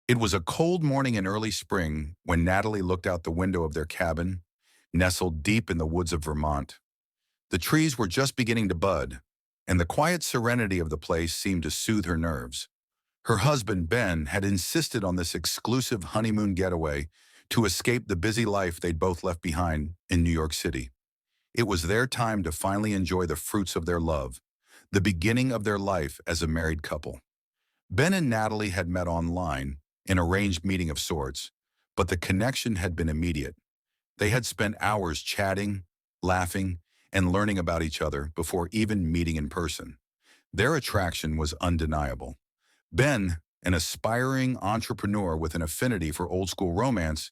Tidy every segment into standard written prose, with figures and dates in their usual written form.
It was a cold morning in early spring when Natalie looked out the window of their cabin, nestled deep in the woods of Vermont. The trees were just beginning to bud, and the quiet serenity of the place seemed to soothe her nerves. Her husband, Ben, had insisted on this exclusive honeymoon getaway to escape the busy life they'd both left behind in New York City. It was their time to finally enjoy the fruits of their love, the beginning of their life as a married couple. Ben and Natalie had met online, an arranged meeting of sorts, but the connection had been immediate. They had spent hours chatting, laughing, and learning about each other before even meeting in person. Their attraction was undeniable. Ben, an aspiring entrepreneur with an affinity for old-school romance,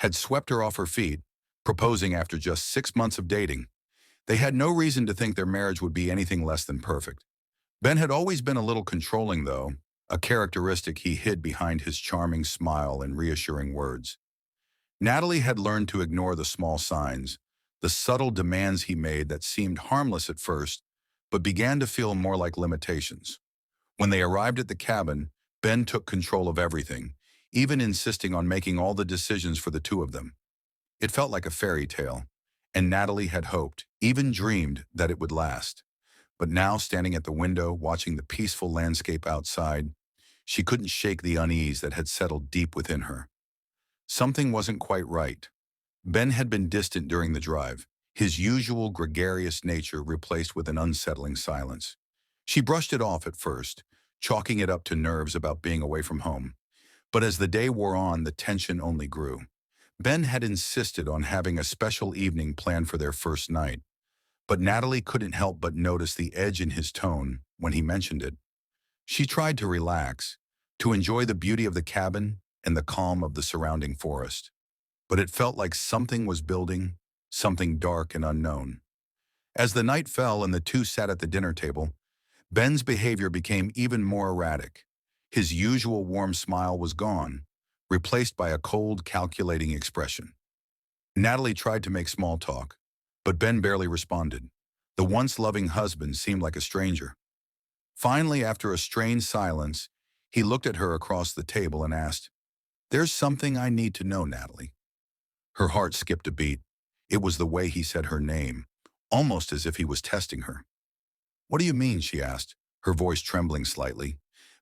had swept her off her feet, proposing after just 6 months of dating. They had no reason to think their marriage would be anything less than perfect. Ben had always been a little controlling, though, a characteristic he hid behind his charming smile and reassuring words. Natalie had learned to ignore the small signs, the subtle demands he made that seemed harmless at first, but began to feel more like limitations. When they arrived at the cabin, Ben took control of everything, even insisting on making all the decisions for the two of them. It felt like a fairy tale, and Natalie had hoped, even dreamed, that it would last. But now, standing at the window, watching the peaceful landscape outside, she couldn't shake the unease that had settled deep within her. Something wasn't quite right. Ben had been distant during the drive, his usual gregarious nature replaced with an unsettling silence. She brushed it off at first, chalking it up to nerves about being away from home. But as the day wore on, the tension only grew. Ben had insisted on having a special evening planned for their first night, but Natalie couldn't help but notice the edge in his tone when he mentioned it. She tried to relax, to enjoy the beauty of the cabin and the calm of the surrounding forest. But it felt like something was building, something dark and unknown. As the night fell and the two sat at the dinner table, Ben's behavior became even more erratic. His usual warm smile was gone, replaced by a cold, calculating expression. Natalie tried to make small talk, but Ben barely responded. The once loving husband seemed like a stranger. Finally, after a strained silence, he looked at her across the table and asked, "There's something I need to know, Natalie." Her heart skipped a beat. It was the way he said her name, almost as if he was testing her. "What do you mean?" she asked, her voice trembling slightly.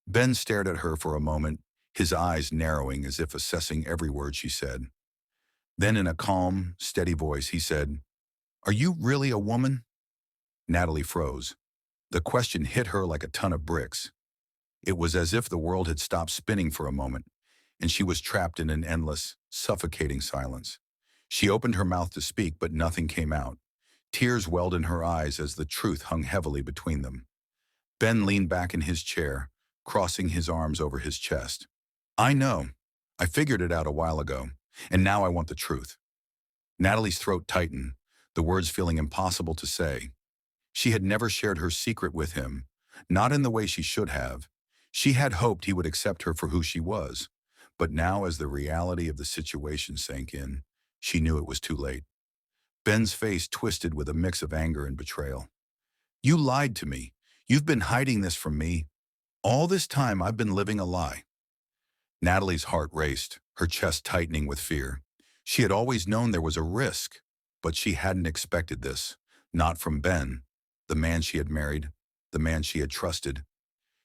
Ben stared at her for a moment, his eyes narrowing as if assessing every word she said. Then in a calm, steady voice, he said, "Are you really a woman?" Natalie froze. The question hit her like a ton of bricks. It was as if the world had stopped spinning for a moment, and she was trapped in an endless, suffocating silence. She opened her mouth to speak, but nothing came out. Tears welled in her eyes as the truth hung heavily between them. Ben leaned back in his chair, crossing his arms over his chest. "I know. I figured it out a while ago, and now I want the truth." Natalie's throat tightened, the words feeling impossible to say. She had never shared her secret with him, not in the way she should have. She had hoped he would accept her for who she was, but now as the reality of the situation sank in, she knew it was too late. Ben's face twisted with a mix of anger and betrayal. "You lied to me. You've been hiding this from me. All this time I've been living a lie." Natalie's heart raced, her chest tightening with fear. She had always known there was a risk, but she hadn't expected this. Not from Ben, the man she had married, the man she had trusted.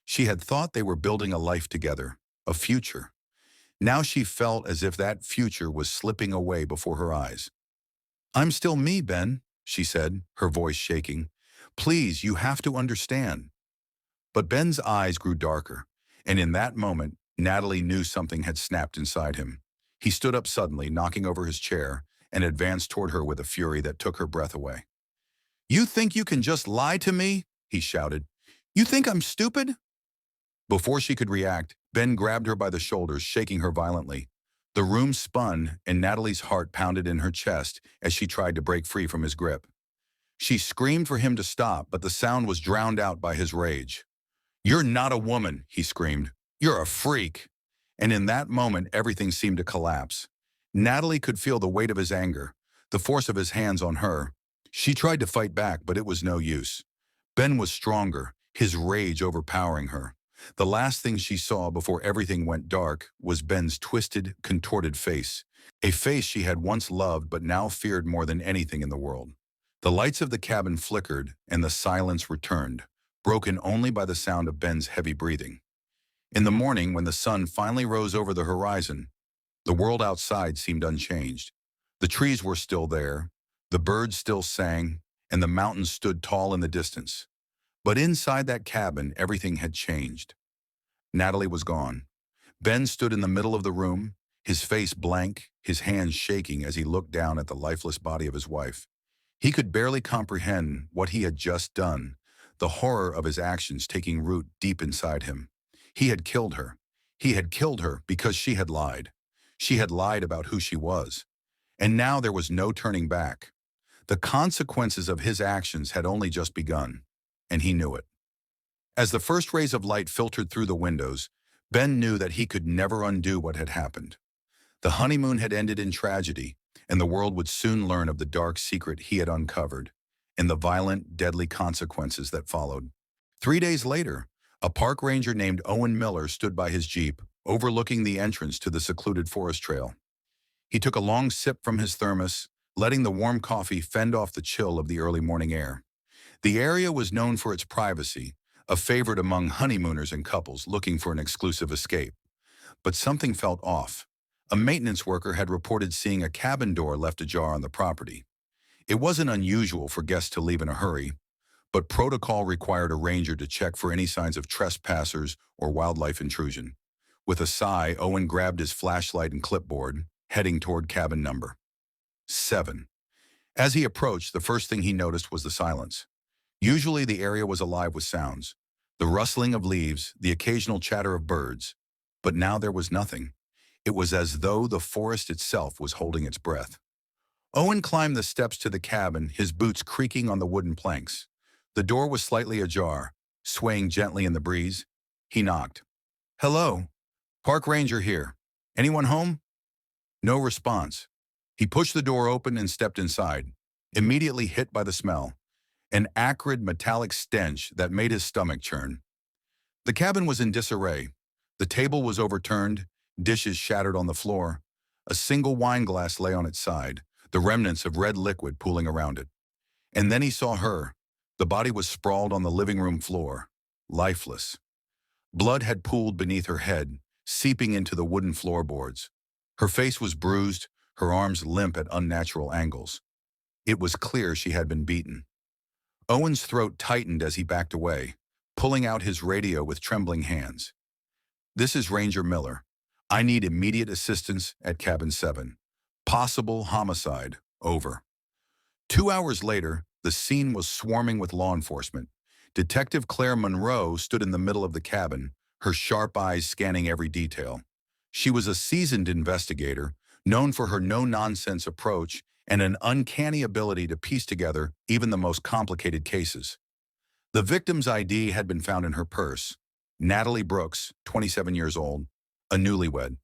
She had thought they were building a life together, a future. Now she felt as if that future was slipping away before her eyes. "I'm still me, Ben," she said, her voice shaking. "Please, you have to understand." But Ben's eyes grew darker, and in that moment, Natalie knew something had snapped inside him. He stood up suddenly, knocking over his chair, and advanced toward her with a fury that took her breath away. "You think you can just lie to me?" he shouted. "You think I'm stupid?" Before she could react, Ben grabbed her by the shoulders, shaking her violently. The room spun, and Natalie's heart pounded in her chest as she tried to break free from his grip. She screamed for him to stop, but the sound was drowned out by his rage. "You're not a woman," he screamed. "You're a freak." And in that moment, everything seemed to collapse. Natalie could feel the weight of his anger, the force of his hands on her. She tried to fight back, but it was no use. Ben was stronger, his rage overpowering her. The last thing she saw before everything went dark was Ben's twisted, contorted face, a face she had once loved but now feared more than anything in the world. The lights of the cabin flickered and the silence returned, broken only by the sound of Ben's heavy breathing. In the morning, when the sun finally rose over the horizon, the world outside seemed unchanged. The trees were still there, the birds still sang, and the mountains stood tall in the distance. But inside that cabin, everything had changed. Natalie was gone. Ben stood in the middle of the room, his face blank, his hands shaking as he looked down at the lifeless body of his wife. He could barely comprehend what he had just done, the horror of his actions taking root deep inside him. He had killed her. He had killed her because she had lied. She had lied about who she was. And now there was no turning back. The consequences of his actions had only just begun, and he knew it. As the first rays of light filtered through the windows, Ben knew that he could never undo what had happened. The honeymoon had ended in tragedy, and the world would soon learn of the dark secret he had uncovered, and the violent, deadly consequences that followed. 3 days later, a park ranger named Owen Miller stood by his Jeep, overlooking the entrance to the secluded forest trail. He took a long sip from his thermos, letting the warm coffee fend off the chill of the early morning air. The area was known for its privacy, a favorite among honeymooners and couples looking for an exclusive escape. But something felt off. A maintenance worker had reported seeing a cabin door left ajar on the property. It wasn't unusual for guests to leave in a hurry, but protocol required a ranger to check for any signs of trespassers or wildlife intrusion. With a sigh, Owen grabbed his flashlight and clipboard, heading toward cabin number 7. As he approached, the first thing he noticed was the silence. Usually the area was alive with sounds, the rustling of leaves, the occasional chatter of birds. But now there was nothing. It was as though the forest itself was holding its breath. Owen climbed the steps to the cabin, his boots creaking on the wooden planks. The door was slightly ajar, swaying gently in the breeze. He knocked. "Hello. Park ranger here. Anyone home?" No response. He pushed the door open and stepped inside, immediately hit by the smell, an acrid metallic stench that made his stomach churn. The cabin was in disarray. The table was overturned, dishes shattered on the floor. A single wine glass lay on its side, the remnants of red liquid pooling around it. And then he saw her. The body was sprawled on the living room floor, lifeless. Blood had pooled beneath her head, seeping into the wooden floorboards. Her face was bruised, her arms limp at unnatural angles. It was clear she had been beaten. Owen's throat tightened as he backed away, pulling out his radio with trembling hands. "This is Ranger Miller. I need immediate assistance at cabin 7. Possible homicide. Over." 2 hours later, the scene was swarming with law enforcement. Detective Claire Monroe stood in the middle of the cabin, her sharp eyes scanning every detail. She was a seasoned investigator, known for her no-nonsense approach and an uncanny ability to piece together even the most complicated cases. The victim's ID had been found in her purse. Natalie Brooks, 27 years old, a newlywed.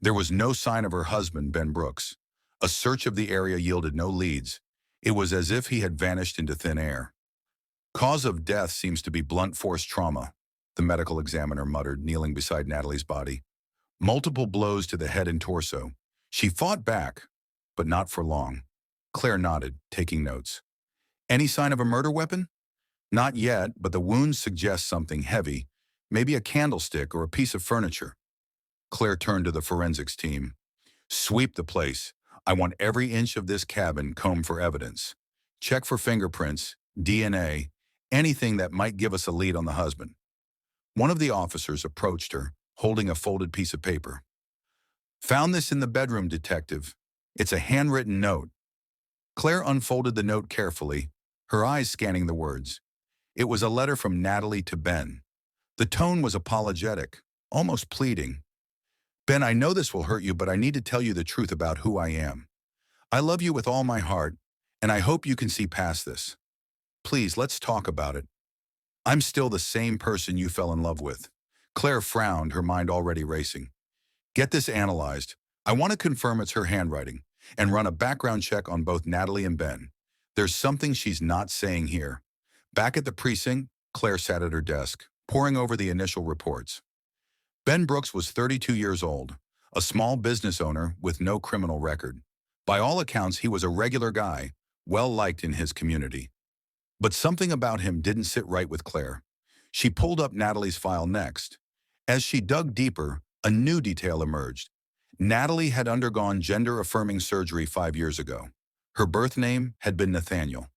There was no sign of her husband, Ben Brooks. A search of the area yielded no leads. It was as if he had vanished into thin air. "Cause of death seems to be blunt force trauma," the medical examiner muttered, kneeling beside Natalie's body. "Multiple blows to the head and torso. She fought back, but not for long." Claire nodded, taking notes. "Any sign of a murder weapon?" "Not yet, but the wounds suggest something heavy, maybe a candlestick or a piece of furniture." Claire turned to the forensics team. "Sweep the place. I want every inch of this cabin combed for evidence. Check for fingerprints, DNA, anything that might give us a lead on the husband." One of the officers approached her, holding a folded piece of paper. "Found this in the bedroom, detective. It's a handwritten note." Claire unfolded the note carefully, her eyes scanning the words. It was a letter from Natalie to Ben. The tone was apologetic, almost pleading. "Ben, I know this will hurt you, but I need to tell you the truth about who I am. I love you with all my heart, and I hope you can see past this. Please, let's talk about it. I'm still the same person you fell in love with." Claire frowned, her mind already racing. "Get this analyzed. I want to confirm it's her handwriting, and run a background check on both Natalie and Ben. There's something she's not saying here." Back at the precinct, Claire sat at her desk, poring over the initial reports. Ben Brooks was 32 years old, a small business owner with no criminal record. By all accounts, he was a regular guy, well-liked in his community. But something about him didn't sit right with Claire. She pulled up Natalie's file next. As she dug deeper, a new detail emerged. Natalie had undergone gender-affirming surgery 5 years ago. Her birth name had been Nathaniel.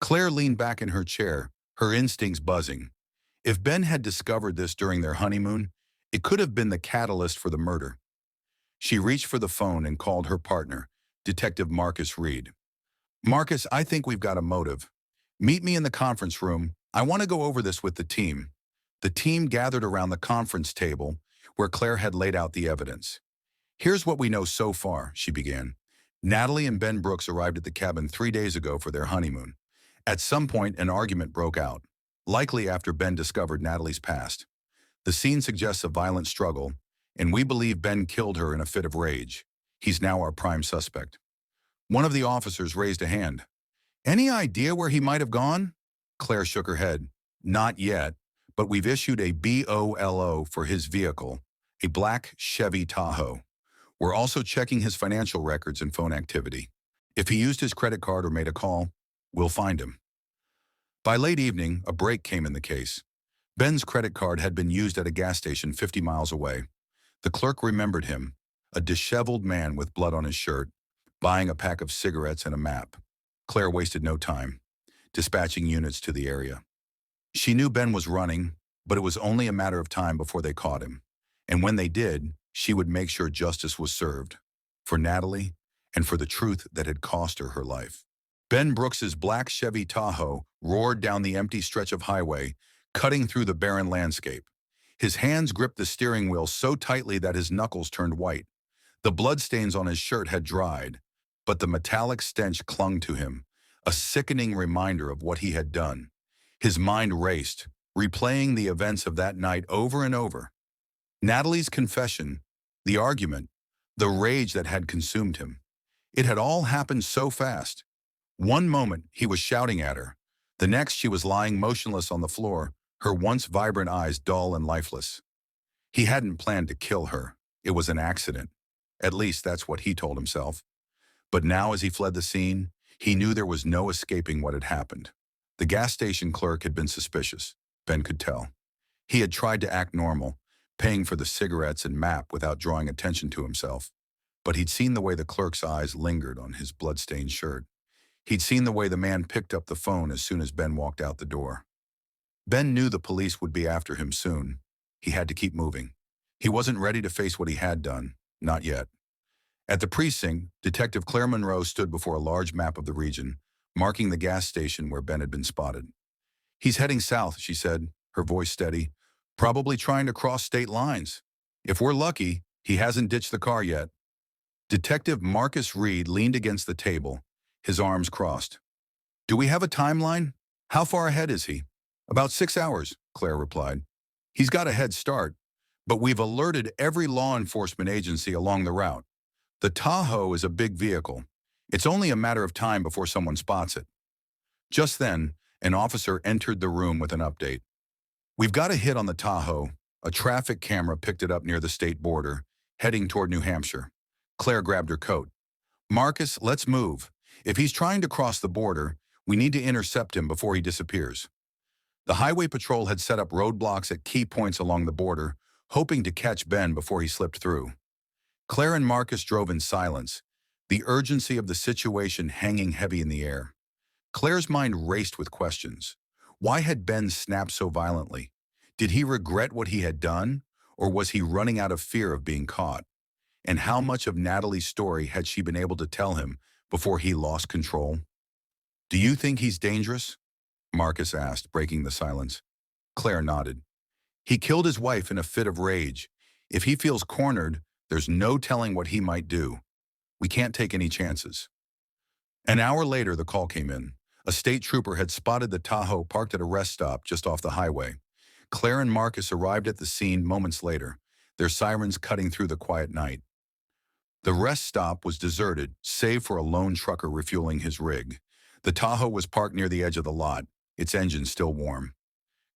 Claire leaned back in her chair, her instincts buzzing. If Ben had discovered this during their honeymoon, it could have been the catalyst for the murder. She reached for the phone and called her partner, Detective Marcus Reed. "Marcus, I think we've got a motive. Meet me in the conference room. I want to go over this with the team." The team gathered around the conference table where Claire had laid out the evidence. "Here's what we know so far," she began. Natalie and Ben Brooks arrived at the cabin 3 days ago for their honeymoon. At some point, an argument broke out, likely after Ben discovered Natalie's past. The scene suggests a violent struggle, and we believe Ben killed her in a fit of rage. He's now our prime suspect. One of the officers raised a hand. "Any idea where he might have gone?" Claire shook her head. "Not yet, but we've issued a BOLO for his vehicle, a black Chevy Tahoe. We're also checking his financial records and phone activity. If he used his credit card or made a call, we'll find him." By late evening, a break came in the case. Ben's credit card had been used at a gas station 50 miles away. The clerk remembered him, a disheveled man with blood on his shirt, buying a pack of cigarettes and a map. Claire wasted no time, dispatching units to the area. She knew Ben was running, but it was only a matter of time before they caught him. And when they did, she would make sure justice was served, for Natalie and for the truth that had cost her her life. Ben Brooks's black Chevy Tahoe roared down the empty stretch of highway, cutting through the barren landscape. His hands gripped the steering wheel so tightly that his knuckles turned white. The bloodstains on his shirt had dried, but the metallic stench clung to him, a sickening reminder of what he had done. His mind raced, replaying the events of that night over and over. Natalie's confession, the argument, the rage that had consumed him. It had all happened so fast. One moment, he was shouting at her. The next, she was lying motionless on the floor, her once vibrant eyes dull and lifeless. He hadn't planned to kill her. It was an accident. At least that's what he told himself. But now, as he fled the scene, he knew there was no escaping what had happened. The gas station clerk had been suspicious, Ben could tell. He had tried to act normal, paying for the cigarettes and map without drawing attention to himself. But he'd seen the way the clerk's eyes lingered on his blood-stained shirt. He'd seen the way the man picked up the phone as soon as Ben walked out the door. Ben knew the police would be after him soon. He had to keep moving. He wasn't ready to face what he had done, not yet. At the precinct, Detective Claire Monroe stood before a large map of the region, marking the gas station where Ben had been spotted. "He's heading south," she said, her voice steady, "probably trying to cross state lines. If we're lucky, he hasn't ditched the car yet." Detective Marcus Reed leaned against the table, his arms crossed. "Do we have a timeline? How far ahead is he?" "About 6 hours," Claire replied. "He's got a head start, but we've alerted every law enforcement agency along the route. The Tahoe is a big vehicle. It's only a matter of time before someone spots it." Just then, an officer entered the room with an update. "We've got a hit on the Tahoe. A traffic camera picked it up near the state border, heading toward New Hampshire." Claire grabbed her coat. "Marcus, let's move. If he's trying to cross the border, we need to intercept him before he disappears." The highway patrol had set up roadblocks at key points along the border, hoping to catch Ben before he slipped through. Claire and Marcus drove in silence, the urgency of the situation hanging heavy in the air. Claire's mind raced with questions. Why had Ben snapped so violently? Did he regret what he had done, or was he running out of fear of being caught? And how much of Natalie's story had she been able to tell him before he lost control? "Do you think he's dangerous?" Marcus asked, breaking the silence. Claire nodded. "He killed his wife in a fit of rage. If he feels cornered, there's no telling what he might do. We can't take any chances." An hour later, the call came in. A state trooper had spotted the Tahoe parked at a rest stop just off the highway. Claire and Marcus arrived at the scene moments later, their sirens cutting through the quiet night. The rest stop was deserted, save for a lone trucker refueling his rig. The Tahoe was parked near the edge of the lot, its engine still warm.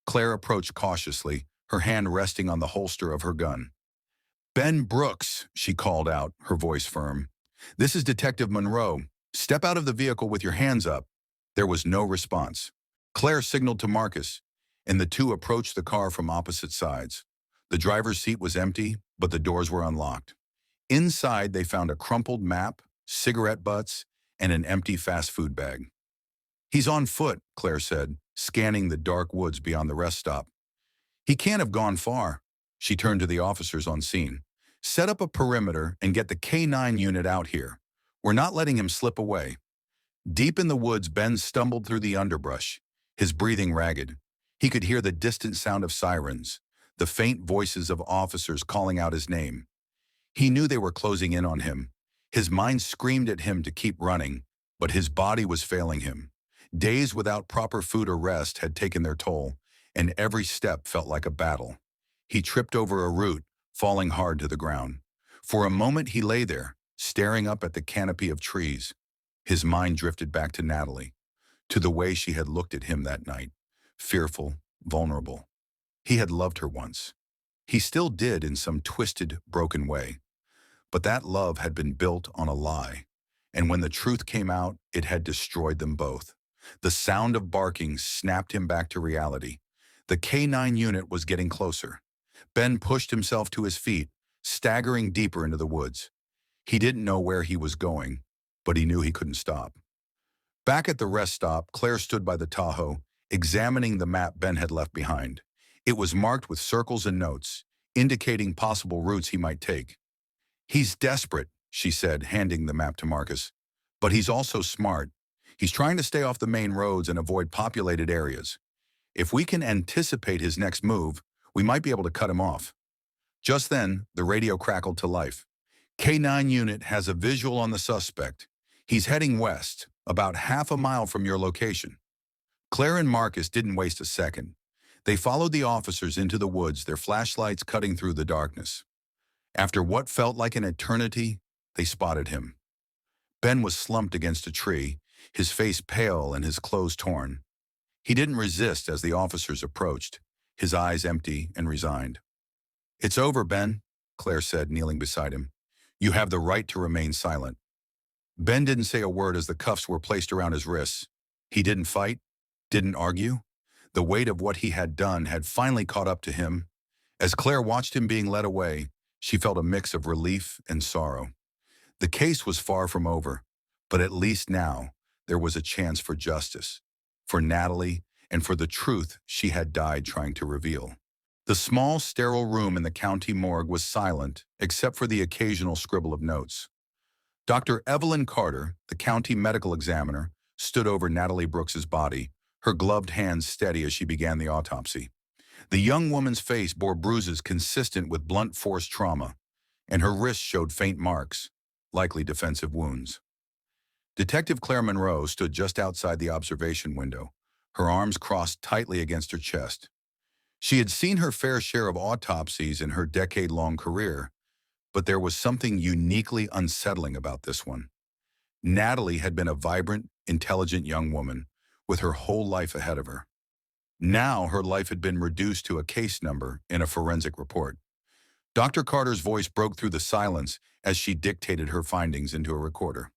Claire approached cautiously, her hand resting on the holster of her gun. "Ben Brooks," she called out, her voice firm. "This is Detective Monroe. Step out of the vehicle with your hands up." There was no response. Claire signaled to Marcus, and the two approached the car from opposite sides. The driver's seat was empty, but the doors were unlocked. Inside, they found a crumpled map, cigarette butts, and an empty fast food bag. "He's on foot," Claire said, scanning the dark woods beyond the rest stop. "He can't have gone far." She turned to the officers on scene. "Set up a perimeter and get the K9 unit out here. We're not letting him slip away." Deep in the woods, Ben stumbled through the underbrush, his breathing ragged. He could hear the distant sound of sirens, the faint voices of officers calling out his name. He knew they were closing in on him. His mind screamed at him to keep running, but his body was failing him. Days without proper food or rest had taken their toll, and every step felt like a battle. He tripped over a root, falling hard to the ground. For a moment he lay there, staring up at the canopy of trees. His mind drifted back to Natalie, to the way she had looked at him that night, fearful, vulnerable. He had loved her once. He still did in some twisted, broken way. But that love had been built on a lie, and when the truth came out, it had destroyed them both. The sound of barking snapped him back to reality. The K9 unit was getting closer. Ben pushed himself to his feet, staggering deeper into the woods. He didn't know where he was going, but he knew he couldn't stop. Back at the rest stop, Claire stood by the Tahoe, examining the map Ben had left behind. It was marked with circles and notes, indicating possible routes he might take. "He's desperate," she said, handing the map to Marcus. "But he's also smart. He's trying to stay off the main roads and avoid populated areas. If we can anticipate his next move, we might be able to cut him off." Just then, the radio crackled to life. "K9 unit has a visual on the suspect. He's heading west, about half a mile from your location." Claire and Marcus didn't waste a second. They followed the officers into the woods, their flashlights cutting through the darkness. After what felt like an eternity, they spotted him. Ben was slumped against a tree, his face pale and his clothes torn. He didn't resist as the officers approached, his eyes empty and resigned. "It's over, Ben," Claire said, kneeling beside him. "You have the right to remain silent." Ben didn't say a word as the cuffs were placed around his wrists. He didn't fight, didn't argue. The weight of what he had done had finally caught up to him. As Claire watched him being led away, she felt a mix of relief and sorrow. The case was far from over, but at least now there was a chance for justice, for Natalie, and for the truth she had died trying to reveal. The small, sterile room in the county morgue was silent, except for the occasional scribble of notes. Dr. Evelyn Carter, the county medical examiner, stood over Natalie Brooks's body, her gloved hands steady as she began the autopsy. The young woman's face bore bruises consistent with blunt force trauma, and her wrists showed faint marks, likely defensive wounds. Detective Claire Monroe stood just outside the observation window, her arms crossed tightly against her chest. She had seen her fair share of autopsies in her decade-long career, but there was something uniquely unsettling about this one. Natalie had been a vibrant, intelligent young woman, with her whole life ahead of her. Now her life had been reduced to a case number in a forensic report. Dr. Carter's voice broke through the silence as she dictated her findings into a recorder.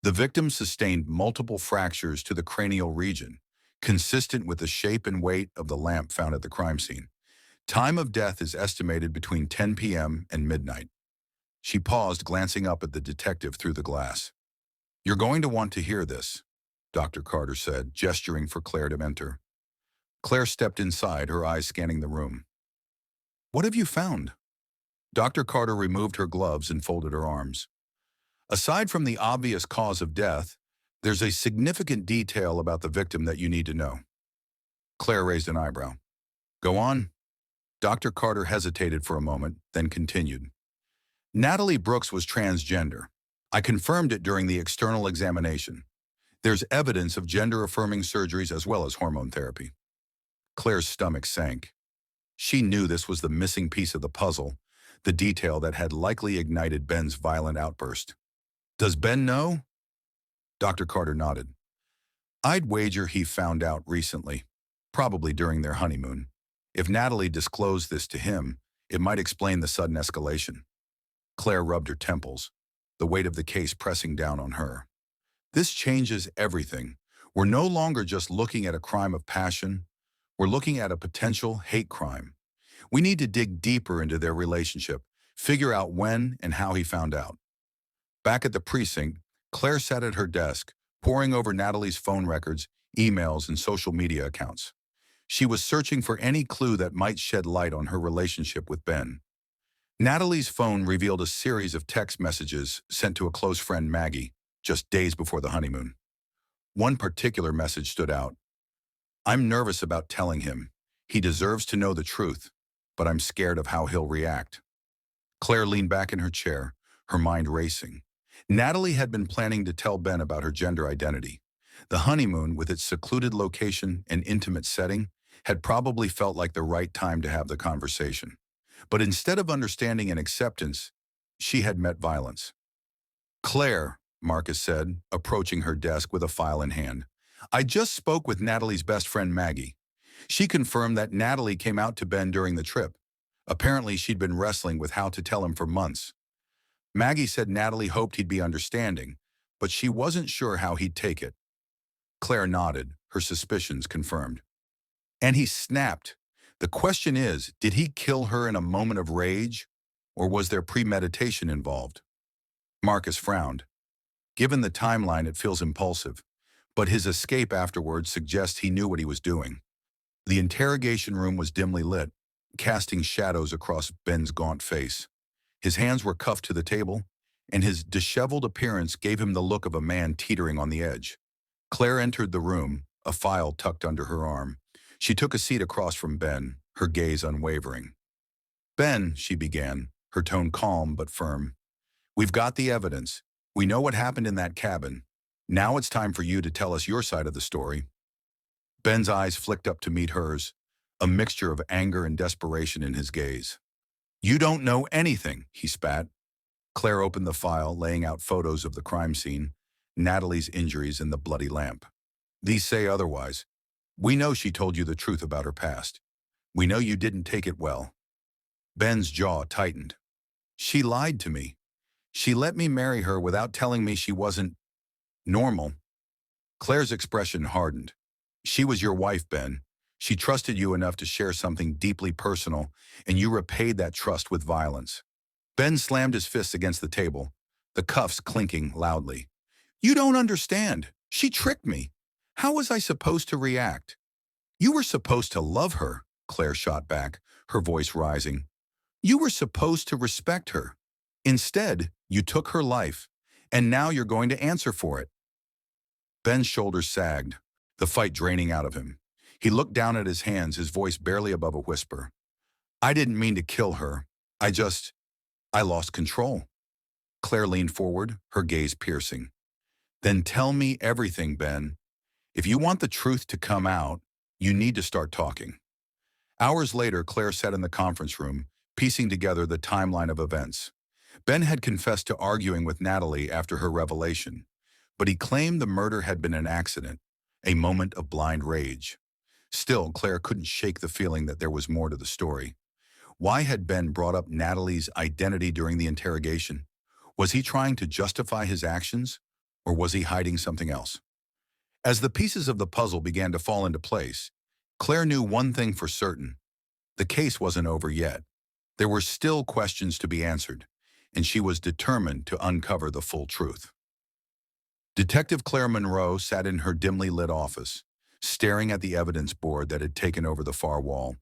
The victim sustained multiple fractures to the cranial region, consistent with the shape and weight of the lamp found at the crime scene. Time of death is estimated between 10 p.m. and midnight. She paused, glancing up at the detective through the glass. "You're going to want to hear this," Dr. Carter said, gesturing for Claire to enter. Claire stepped inside, her eyes scanning the room. "What have you found?" Dr. Carter removed her gloves and folded her arms. "Aside from the obvious cause of death, there's a significant detail about the victim that you need to know." Claire raised an eyebrow. "Go on." Dr. Carter hesitated for a moment, then continued. "Natalie Brooks was transgender. I confirmed it during the external examination. There's evidence of gender-affirming surgeries as well as hormone therapy." Claire's stomach sank. She knew this was the missing piece of the puzzle, the detail that had likely ignited Ben's violent outburst. "Does Ben know?" Dr. Carter nodded. "I'd wager he found out recently, probably during their honeymoon." If Natalie disclosed this to him, it might explain the sudden escalation. Claire rubbed her temples, the weight of the case pressing down on her. This changes everything. We're no longer just looking at a crime of passion. We're looking at a potential hate crime. We need to dig deeper into their relationship, figure out when and how he found out. Back at the precinct, Claire sat at her desk, poring over Natalie's phone records, emails, and social media accounts. She was searching for any clue that might shed light on her relationship with Ben. Natalie's phone revealed a series of text messages sent to a close friend, Maggie, just days before the honeymoon. One particular message stood out. "I'm nervous about telling him. He deserves to know the truth, but I'm scared of how he'll react." Claire leaned back in her chair, her mind racing. Natalie had been planning to tell Ben about her gender identity. The honeymoon, with its secluded location and intimate setting, had probably felt like the right time to have the conversation. But instead of understanding and acceptance, she had met violence. "Claire," Marcus said, approaching her desk with a file in hand, "I just spoke with Natalie's best friend, Maggie. She confirmed that Natalie came out to Ben during the trip. Apparently, she'd been wrestling with how to tell him for months. Maggie said Natalie hoped he'd be understanding, but she wasn't sure how he'd take it." Claire nodded, her suspicions confirmed. "And he snapped. The question is, did he kill her in a moment of rage, or was there premeditation involved?" Marcus frowned. Given the timeline, it feels impulsive, but his escape afterwards suggests he knew what he was doing. The interrogation room was dimly lit, casting shadows across Ben's gaunt face. His hands were cuffed to the table, and his disheveled appearance gave him the look of a man teetering on the edge. Claire entered the room, a file tucked under her arm. She took a seat across from Ben, her gaze unwavering. "Ben," she began, her tone calm but firm, "we've got the evidence. We know what happened in that cabin. Now it's time for you to tell us your side of the story." Ben's eyes flicked up to meet hers, a mixture of anger and desperation in his gaze. "You don't know anything," he spat. Claire opened the file, laying out photos of the crime scene, Natalie's injuries, and the bloody lamp. "These say otherwise. We know she told you the truth about her past. We know you didn't take it well." Ben's jaw tightened. "She lied to me. She let me marry her without telling me she wasn't normal." Claire's expression hardened. "She was your wife, Ben. She trusted you enough to share something deeply personal, and you repaid that trust with violence." Ben slammed his fists against the table, the cuffs clinking loudly. "You don't understand. She tricked me. How was I supposed to react?" "You were supposed to love her," Claire shot back, her voice rising. "You were supposed to respect her. Instead, you took her life, and now you're going to answer for it." Ben's shoulders sagged, the fight draining out of him. He looked down at his hands, his voice barely above a whisper. "I didn't mean to kill her. I lost control." Claire leaned forward, her gaze piercing. "Then tell me everything, Ben. If you want the truth to come out, you need to start talking." Hours later, Claire sat in the conference room, piecing together the timeline of events. Ben had confessed to arguing with Natalie after her revelation, but he claimed the murder had been an accident, a moment of blind rage. Still, Claire couldn't shake the feeling that there was more to the story. Why had Ben brought up Natalie's identity during the interrogation? Was he trying to justify his actions, or was he hiding something else? As the pieces of the puzzle began to fall into place, Claire knew one thing for certain. The case wasn't over yet. There were still questions to be answered, and she was determined to uncover the full truth. Detective Claire Monroe sat in her dimly lit office, staring at the evidence board that had taken over the far wall.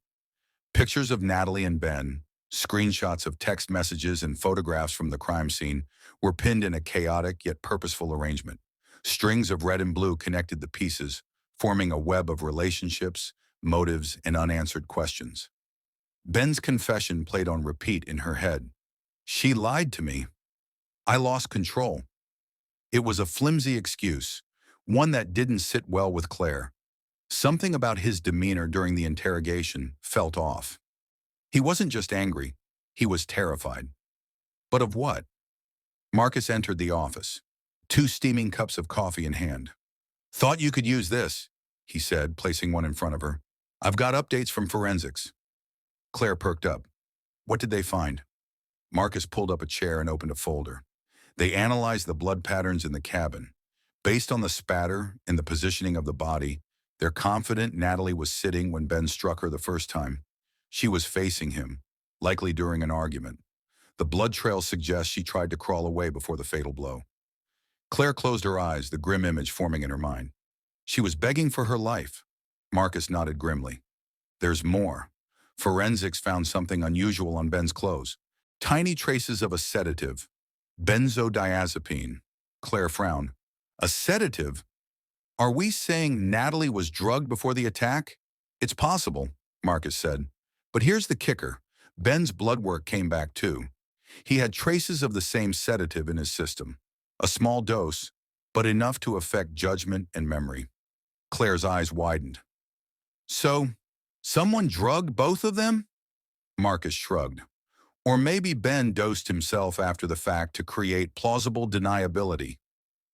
Pictures of Natalie and Ben, screenshots of text messages and photographs from the crime scene were pinned in a chaotic yet purposeful arrangement. Strings of red and blue connected the pieces, forming a web of relationships, motives, and unanswered questions. Ben's confession played on repeat in her head. "She lied to me. I lost control." It was a flimsy excuse, one that didn't sit well with Claire. Something about his demeanor during the interrogation felt off. He wasn't just angry, he was terrified. But of what? Marcus entered the office, 2 steaming cups of coffee in hand. "Thought you could use this," he said, placing one in front of her. "I've got updates from forensics. Claire perked up. What did they find? Marcus pulled up a chair and opened a folder. They analyzed the blood patterns in the cabin. Based on the spatter and the positioning of the body, they're confident Natalie was sitting when Ben struck her the first time. She was facing him, likely during an argument. The blood trail suggests she tried to crawl away before the fatal blow. Claire closed her eyes, the grim image forming in her mind. She was begging for her life. Marcus nodded grimly. There's more. Forensics found something unusual on Ben's clothes. Tiny traces of a sedative. Benzodiazepine. Claire frowned. A sedative? Are we saying Natalie was drugged before the attack? It's possible, Marcus said. But here's the kicker. Ben's blood work came back too. He had traces of the same sedative in his system. A small dose, but enough to affect judgment and memory. Claire's eyes widened. So, someone drugged both of them? Marcus shrugged. Or maybe Ben dosed himself after the fact to create plausible deniability.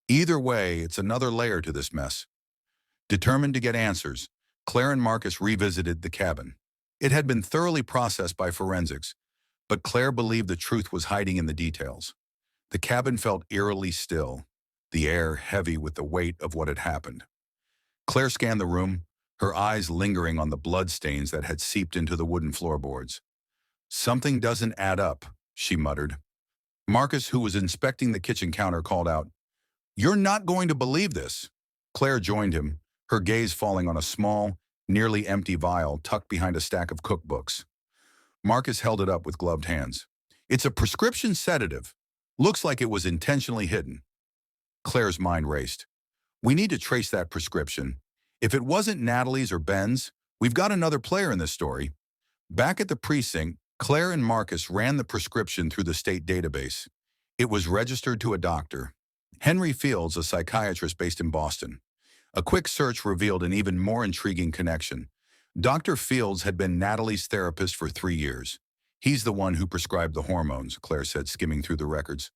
Either way, it's another layer to this mess. Determined to get answers, Claire and Marcus revisited the cabin. It had been thoroughly processed by forensics, but Claire believed the truth was hiding in the details. The cabin felt eerily still, the air heavy with the weight of what had happened. Claire scanned the room, her eyes lingering on the bloodstains that had seeped into the wooden floorboards. Something doesn't add up, she muttered. Marcus, who was inspecting the kitchen counter, called out, You're not going to believe this. Claire joined him, her gaze falling on a small, nearly empty vial tucked behind a stack of cookbooks. Marcus held it up with gloved hands. It's a prescription sedative. Looks like it was intentionally hidden. Claire's mind raced. We need to trace that prescription. If it wasn't Natalie's or Ben's, we've got another player in this story. Back at the precinct, Claire and Marcus ran the prescription through the state database. It was registered to a doctor, Henry Fields, a psychiatrist based in Boston. A quick search revealed an even more intriguing connection. Dr. Fields had been Natalie's therapist for 3 years. He's the one who prescribed the hormones, Claire said, skimming through the records.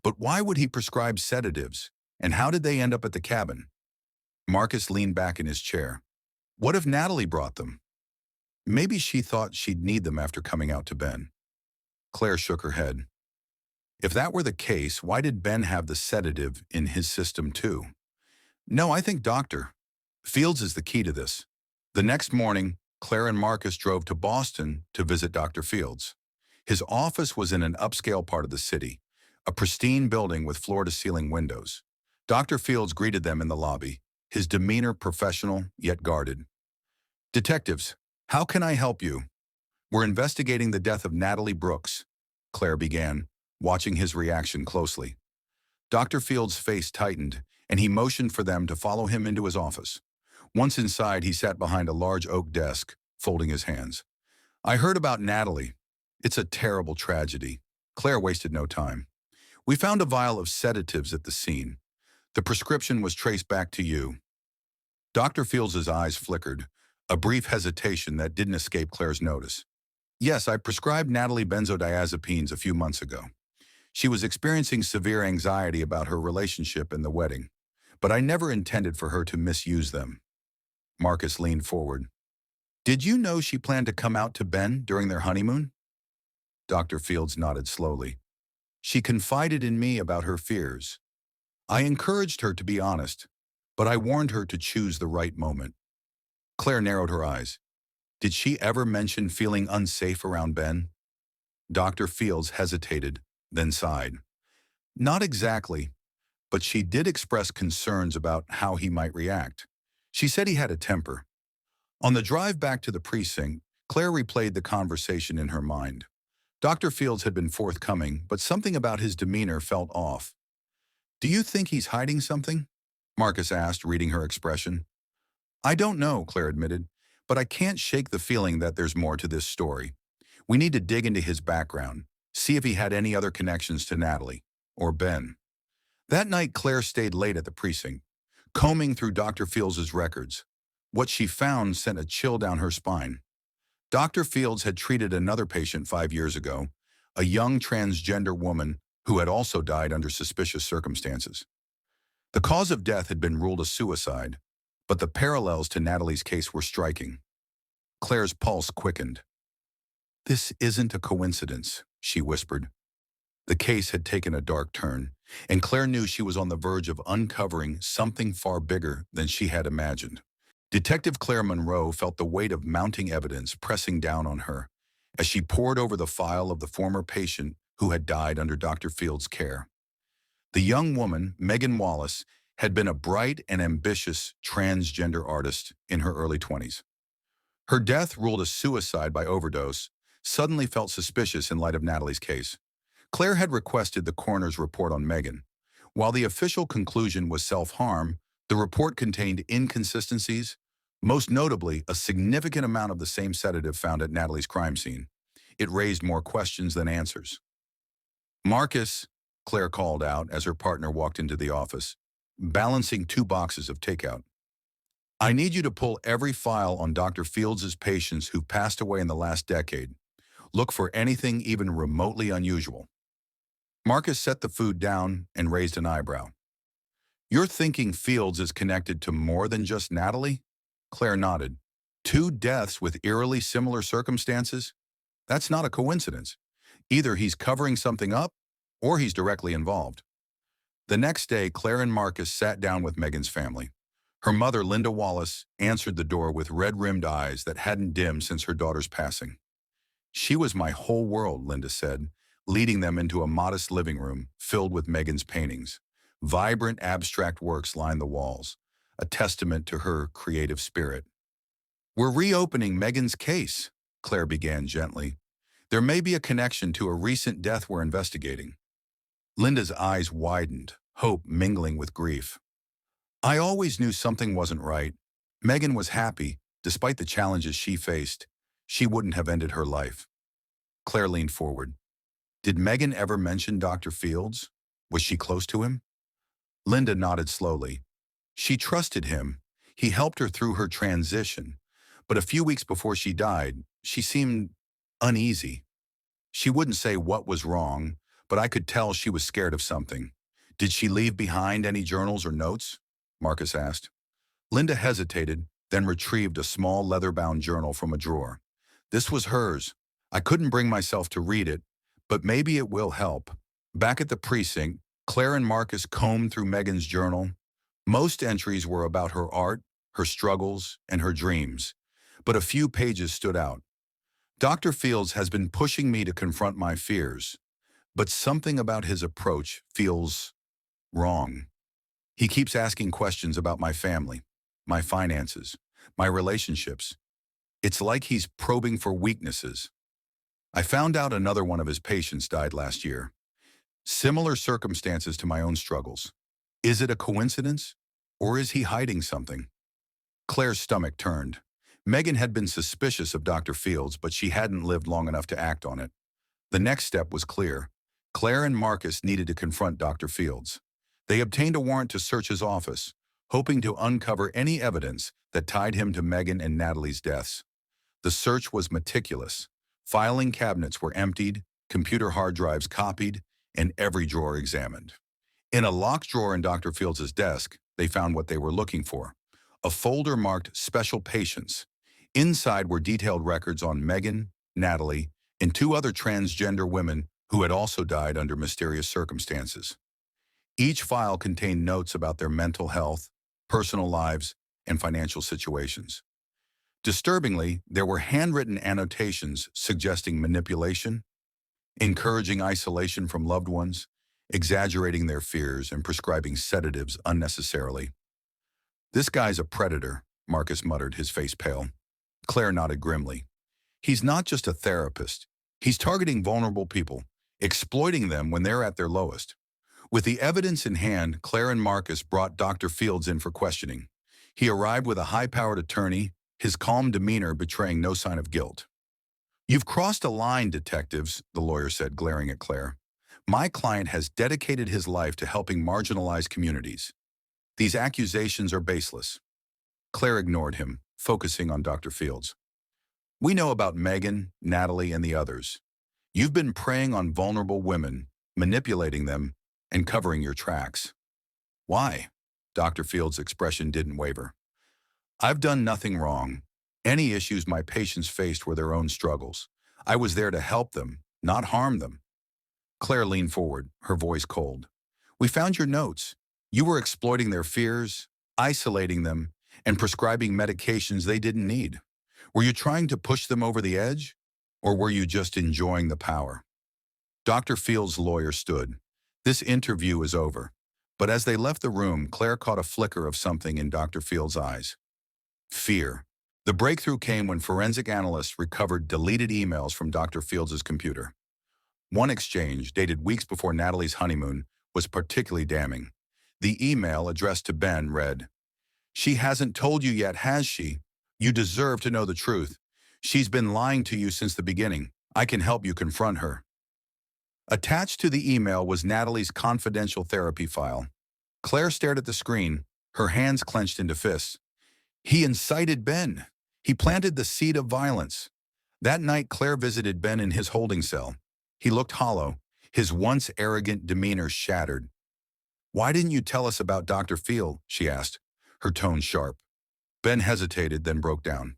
But why would he prescribe sedatives? And how did they end up at the cabin? Marcus leaned back in his chair. What if Natalie brought them? Maybe she thought she'd need them after coming out to Ben. Claire shook her head. If that were the case, why did Ben have the sedative in his system too? No, I think Dr. Fields is the key to this. The next morning, Claire and Marcus drove to Boston to visit Dr. Fields. His office was in an upscale part of the city, a pristine building with floor-to-ceiling windows. Dr. Fields greeted them in the lobby, his demeanor professional yet guarded. Detectives, how can I help you? We're investigating the death of Natalie Brooks, Claire began, watching his reaction closely. Dr. Fields' face tightened, and he motioned for them to follow him into his office. Once inside, he sat behind a large oak desk, folding his hands. I heard about Natalie. It's a terrible tragedy. Claire wasted no time. We found a vial of sedatives at the scene. The prescription was traced back to you. Dr. Fields' eyes flickered, a brief hesitation that didn't escape Claire's notice. Yes, I prescribed Natalie benzodiazepines a few months ago. She was experiencing severe anxiety about her relationship and the wedding, but I never intended for her to misuse them. Marcus leaned forward. Did you know she planned to come out to Ben during their honeymoon? Dr. Fields nodded slowly. She confided in me about her fears. I encouraged her to be honest, but I warned her to choose the right moment. Claire narrowed her eyes. Did she ever mention feeling unsafe around Ben? Dr. Fields hesitated, then sighed. Not exactly, but she did express concerns about how he might react. She said he had a temper. On the drive back to the precinct, Claire replayed the conversation in her mind. Dr. Fields had been forthcoming, but something about his demeanor felt off. Do you think he's hiding something? Marcus asked, reading her expression. I don't know, Claire admitted, but I can't shake the feeling that there's more to this story. We need to dig into his background, see if he had any other connections to Natalie, or Ben. That night, Claire stayed late at the precinct, combing through Dr. Fields' records. What she found sent a chill down her spine. Dr. Fields had treated another patient 5 years ago, a young transgender woman who had also died under suspicious circumstances. The cause of death had been ruled a suicide, but the parallels to Natalie's case were striking. Claire's pulse quickened. This isn't a coincidence, she whispered. The case had taken a dark turn, and Claire knew she was on the verge of uncovering something far bigger than she had imagined. Detective Claire Monroe felt the weight of mounting evidence pressing down on her as she pored over the file of the former patient who had died under Dr. Field's care. The young woman, Megan Wallace, had been a bright and ambitious transgender artist in her early 20s. Her death, ruled a suicide by overdose, suddenly felt suspicious in light of Natalie's case. Claire had requested the coroner's report on Megan. While the official conclusion was self-harm, the report contained inconsistencies, most notably a significant amount of the same sedative found at Natalie's crime scene. It raised more questions than answers. "Marcus," Claire called out as her partner walked into the office, balancing 2 boxes of takeout. "I need you to pull every file on Dr. Fields' patients who've passed away in the last decade. Look for anything even remotely unusual." Marcus set the food down and raised an eyebrow. "You're thinking Fields is connected to more than just Natalie?" Claire nodded. "2 deaths with eerily similar circumstances? That's not a coincidence. Either he's covering something up, or he's directly involved." The next day, Claire and Marcus sat down with Megan's family. Her mother, Linda Wallace, answered the door with red-rimmed eyes that hadn't dimmed since her daughter's passing. "She was my whole world," Linda said, leading them into a modest living room filled with Megan's paintings. Vibrant, abstract works lined the walls, a testament to her creative spirit. "We're reopening Megan's case," Claire began gently. "There may be a connection to a recent death we're investigating." Linda's eyes widened, hope mingling with grief. "I always knew something wasn't right. Megan was happy, despite the challenges she faced. She wouldn't have ended her life." Claire leaned forward. "Did Megan ever mention Dr. Fields? Was she close to him?" Linda nodded slowly. "She trusted him. He helped her through her transition. But a few weeks before she died, she seemed uneasy. She wouldn't say what was wrong, but I could tell she was scared of something." "Did she leave behind any journals or notes?" Marcus asked. Linda hesitated, then retrieved a small leather-bound journal from a drawer. "This was hers. I couldn't bring myself to read it, but maybe it will help." Back at the precinct, Claire and Marcus combed through Megan's journal. Most entries were about her art, her struggles, and her dreams, but a few pages stood out. "Dr. Fields has been pushing me to confront my fears, but something about his approach feels wrong. He keeps asking questions about my family, my finances, my relationships. It's like he's probing for weaknesses. I found out another one of his patients died last year. Similar circumstances to my own struggles. Is it a coincidence, or is he hiding something?" Claire's stomach turned. Megan had been suspicious of Dr. Fields, but she hadn't lived long enough to act on it. The next step was clear. Claire and Marcus needed to confront Dr. Fields. They obtained a warrant to search his office, hoping to uncover any evidence that tied him to Megan and Natalie's deaths. The search was meticulous. Filing cabinets were emptied, computer hard drives copied, and every drawer examined. In a locked drawer in Dr. Fields' desk, they found what they were looking for: a folder marked Special Patients. Inside were detailed records on Megan, Natalie, and 2 other transgender women who had also died under mysterious circumstances. Each file contained notes about their mental health, personal lives, and financial situations. Disturbingly, there were handwritten annotations suggesting manipulation, encouraging isolation from loved ones, exaggerating their fears, and prescribing sedatives unnecessarily. "This guy's a predator," Marcus muttered, his face pale. Claire nodded grimly. "He's not just a therapist. He's targeting vulnerable people, exploiting them when they're at their lowest." With the evidence in hand, Claire and Marcus brought Dr. Fields in for questioning. He arrived with a high-powered attorney, his calm demeanor betraying no sign of guilt. "You've crossed a line, detectives," the lawyer said, glaring at Claire. "My client has dedicated his life to helping marginalized communities. These accusations are baseless." Claire ignored him, focusing on Dr. Fields. "We know about Megan, Natalie, and the others. You've been preying on vulnerable women, manipulating them, and covering your tracks." "Why?" Dr. Fields' expression didn't waver. "I've done nothing wrong. Any issues my patients faced were their own struggles. I was there to help them, not harm them. Claire leaned forward, her voice cold. We found your notes. You were exploiting their fears, isolating them, and prescribing medications they didn't need. Were you trying to push them over the edge? Or were you just enjoying the power? Dr. Field's lawyer stood. This interview is over. But as they left the room, Claire caught a flicker of something in Dr. Field's eyes. Fear. The breakthrough came when forensic analysts recovered deleted emails from Dr. Fields' computer. One exchange, dated weeks before Natalie's honeymoon, was particularly damning. The email addressed to Ben read, "She hasn't told you yet, has she? You deserve to know the truth. She's been lying to you since the beginning. I can help you confront her." Attached to the email was Natalie's confidential therapy file. Claire stared at the screen, her hands clenched into fists. He incited Ben. He planted the seed of violence. That night, Claire visited Ben in his holding cell. He looked hollow, his once arrogant demeanor shattered. "Why didn't you tell us about Dr. Field?" she asked, her tone sharp. Ben hesitated, then broke down.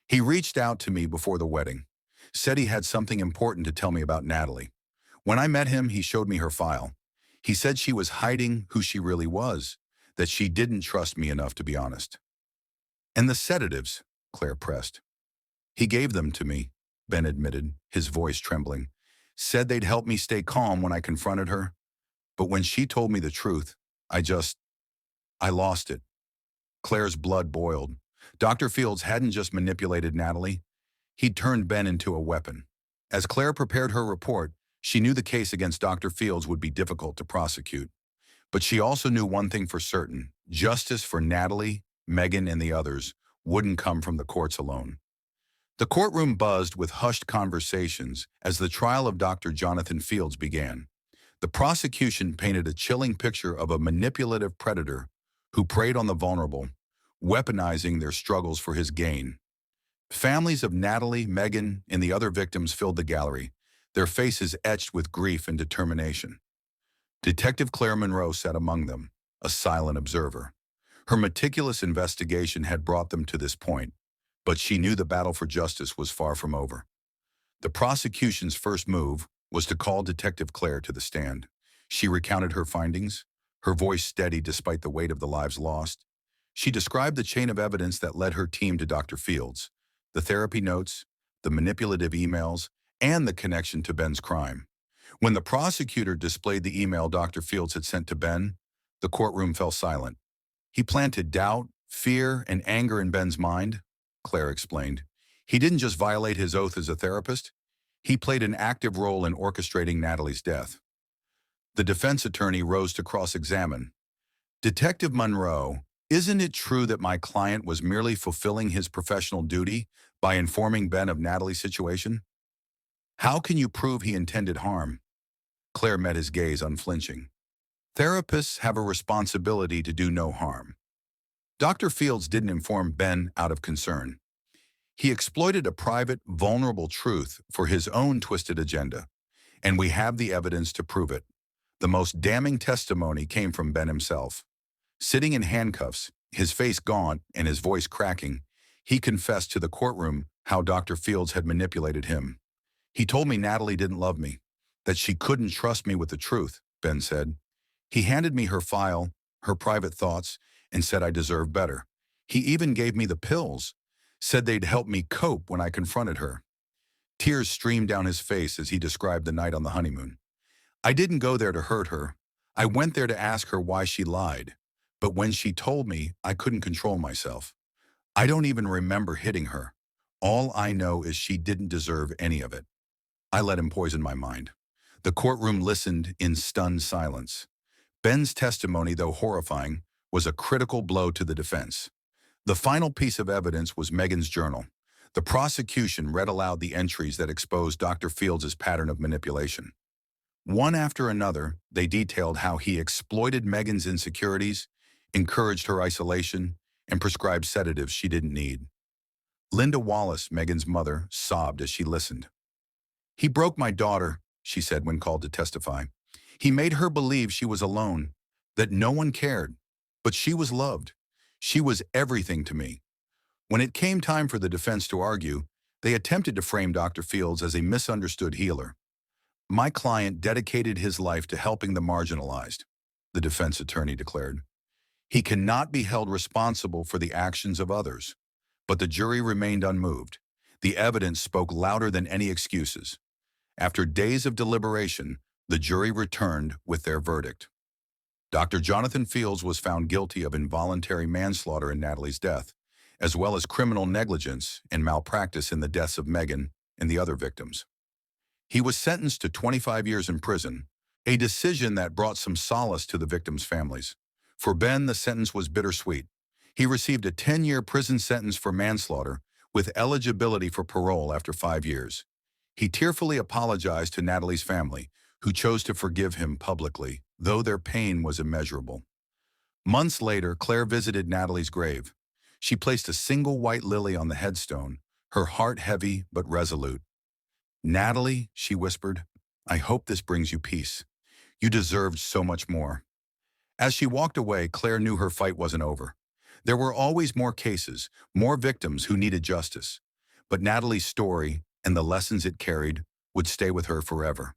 "He reached out to me before the wedding, said he had something important to tell me about Natalie. When I met him, he showed me her file. He said she was hiding who she really was, that she didn't trust me enough to be honest." "And the sedatives?" Claire pressed. "He gave them to me," Ben admitted, his voice trembling. "Said they'd help me stay calm when I confronted her. But when she told me the truth, I lost it." Claire's blood boiled. Dr. Fields hadn't just manipulated Natalie. He'd turned Ben into a weapon. As Claire prepared her report, she knew the case against Dr. Fields would be difficult to prosecute. But she also knew one thing for certain: justice for Natalie, Megan, and the others wouldn't come from the courts alone. The courtroom buzzed with hushed conversations as the trial of Dr. Jonathan Fields began. The prosecution painted a chilling picture of a manipulative predator who preyed on the vulnerable, weaponizing their struggles for his gain. Families of Natalie, Megan, and the other victims filled the gallery, their faces etched with grief and determination. Detective Claire Monroe sat among them, a silent observer. Her meticulous investigation had brought them to this point, but she knew the battle for justice was far from over. The prosecution's first move was to call Detective Claire to the stand. She recounted her findings, her voice steady despite the weight of the lives lost. She described the chain of evidence that led her team to Dr. Fields, the therapy notes, the manipulative emails, and the connection to Ben's crime. When the prosecutor displayed the email Dr. Fields had sent to Ben, the courtroom fell silent. "He planted doubt, fear, and anger in Ben's mind," Claire explained. "He didn't just violate his oath as a therapist. He played an active role in orchestrating Natalie's death." The defense attorney rose to cross-examine. "Detective Monroe, isn't it true that my client was merely fulfilling his professional duty by informing Ben of Natalie's situation? How can you prove he intended harm?" Claire met his gaze unflinching. "Therapists have a responsibility to do no harm." Dr. Fields didn't inform Ben out of concern. He exploited a private, vulnerable truth for his own twisted agenda, and we have the evidence to prove it. The most damning testimony came from Ben himself. Sitting in handcuffs, his face gaunt and his voice cracking, he confessed to the courtroom how Dr. Fields had manipulated him. "He told me Natalie didn't love me, that she couldn't trust me with the truth," Ben said. "He handed me her file, her private thoughts, and said I deserved better. He even gave me the pills, said they'd help me cope when I confronted her." Tears streamed down his face as he described the night on the honeymoon. "I didn't go there to hurt her. I went there to ask her why she lied. But when she told me, I couldn't control myself. I don't even remember hitting her. All I know is she didn't deserve any of it. I let him poison my mind." The courtroom listened in stunned silence. Ben's testimony, though horrifying, was a critical blow to the defense. The final piece of evidence was Megan's journal. The prosecution read aloud the entries that exposed Dr. Fields' pattern of manipulation. One after another, they detailed how he exploited Megan's insecurities, encouraged her isolation, and prescribed sedatives she didn't need. Linda Wallace, Megan's mother, sobbed as she listened. "He broke my daughter," she said when called to testify. "He made her believe she was alone, that no one cared, but she was loved. She was everything to me." When it came time for the defense to argue, They attempted to frame Dr. Fields as a misunderstood healer. My client dedicated his life to helping the marginalized, the defense attorney declared. He cannot be held responsible for the actions of others. But the jury remained unmoved. The evidence spoke louder than any excuses. After days of deliberation, the jury returned with their verdict. Dr. Jonathan Fields was found guilty of involuntary manslaughter in Natalie's death, as well as criminal negligence and malpractice in the deaths of Megan and the other victims. He was sentenced to 25 years in prison, a decision that brought some solace to the victims' families. For Ben, the sentence was bittersweet. He received a 10-year prison sentence for manslaughter with eligibility for parole after 5 years. He tearfully apologized to Natalie's family, who chose to forgive him publicly, though their pain was immeasurable. Months later, Claire visited Natalie's grave. She placed a single white lily on the headstone, her heart heavy but resolute. "Natalie," she whispered, "I hope this brings you peace. You deserved so much more." As she walked away, Claire knew her fight wasn't over. There were always more cases, more victims who needed justice. But Natalie's story and the lessons it carried would stay with her forever.